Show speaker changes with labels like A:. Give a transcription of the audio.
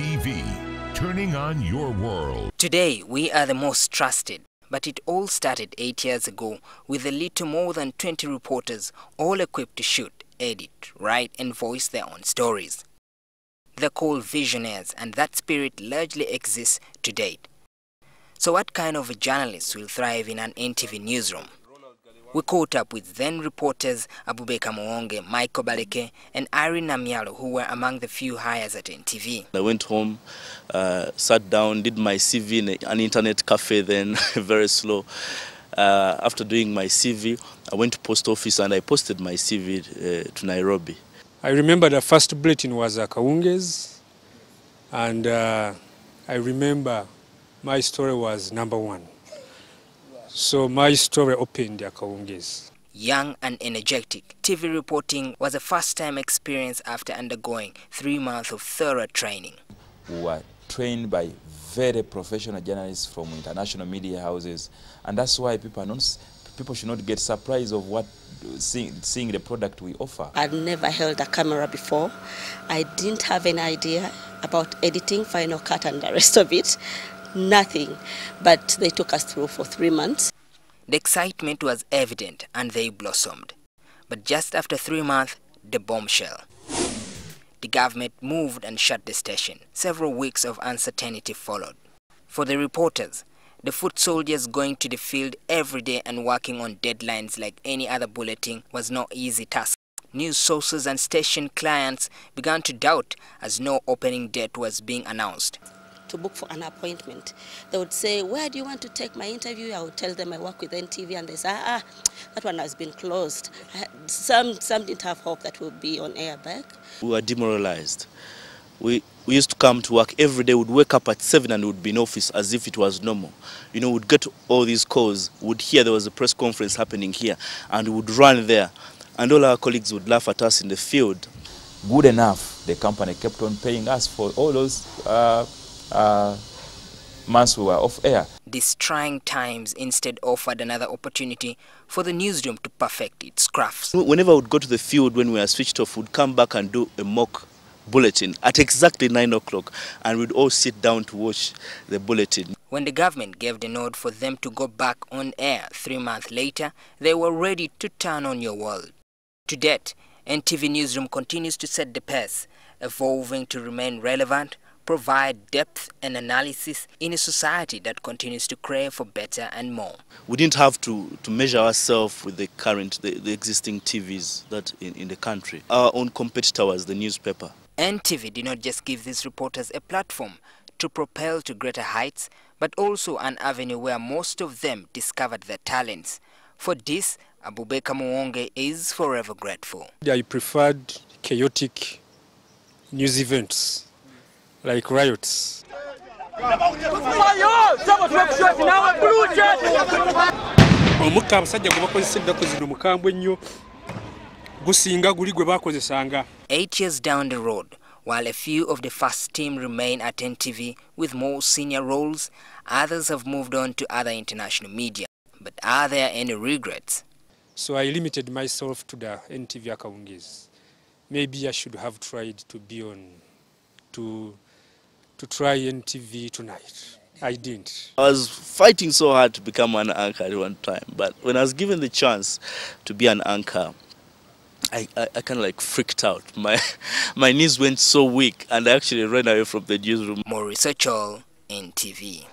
A: NTV, turning on your world.
B: Today, we are the most trusted, but it all started 8 years ago with a little more than 20 reporters, all equipped to shoot, edit, write and voice their own stories. They're called visionaries, and that spirit largely exists to date. So what kind of a journalist will thrive in an NTV newsroom? We caught up with then reporters Abubakar Muwonge, Michael Baleke and Irene Namyalo, who were among the few hires at NTV.
C: I went home, sat down, did my CV in an internet cafe then, very slow. After doing my CV, I went to post office and I posted my CV to Nairobi.
D: I remember the first bulletin was Kawunge's, and I remember my story was #1. So my story opened at Kawunge's.
B: Young and energetic, TV reporting was a first-time experience after undergoing 3 months of thorough training.
E: We were trained by very professional journalists from international media houses, and that's why people should not get surprised of what seeing the product we offer.
F: I've never held a camera before. I didn't have any idea about editing, Final Cut and the rest of it. Nothing, but they took us through for 3 months.
B: The excitement was evident and they blossomed. But just after 3 months, the bombshell. The government moved and shut the station. Several weeks of uncertainty followed. For the reporters, the foot soldiers going to the field every day and working on deadlines like any other bulletin was no easy task. News sources and station clients began to doubt as no opening date was being announced.
F: To book for an appointment, they would say, "Where do you want to take my interview?" I would tell them I work with NTV, and they say, that one has been closed. Some didn't have hope that we'll be on air back.
C: We were demoralized. We used to come to work every day. We'd wake up at 7 and would be in office as if it was normal. You know, we'd get all these calls, would hear there was a press conference happening here, and we would run there. And all our colleagues would laugh at us in the field.
E: Good enough, the company kept on paying us for all those months we were off air.
B: These trying times instead offered another opportunity for the newsroom to perfect its crafts.
C: Whenever I would go to the field when we were switched off, we'd come back and do a mock bulletin at exactly 9 o'clock, and we'd all sit down to watch the bulletin.
B: When the government gave the nod for them to go back on air 3 months later, they were ready to turn on your world. To date, NTV Newsroom continues to set the pace, evolving to remain relevant, provide depth and analysis in a society that continues to crave for better and more.
C: We didn't have to measure ourselves with the existing TVs that in the country. Our own competitor was the newspaper.
B: NTV did not just give these reporters a platform to propel to greater heights, but also an avenue where most of them discovered their talents. For this, Abubakar Muwonge is forever grateful.
D: I preferred chaotic news events, like riots. Omukka abasajja gwe bakozesa eddako zino mukambwe nnyo gusinga guli gwe bakozesanga.
B: 8 years down the road, while a few of the first team remain at NTV with more senior roles, others have moved on to other international media. But are there any regrets?
D: So I limited myself to the NTV Kawunge's. Maybe I should have tried to be on, to try NTV tonight. I didn't.
C: I was fighting so hard to become an anchor at one time, but when I was given the chance to be an anchor, I kind of like freaked out. My knees went so weak and I actually ran away from the newsroom.
B: More research all NTV.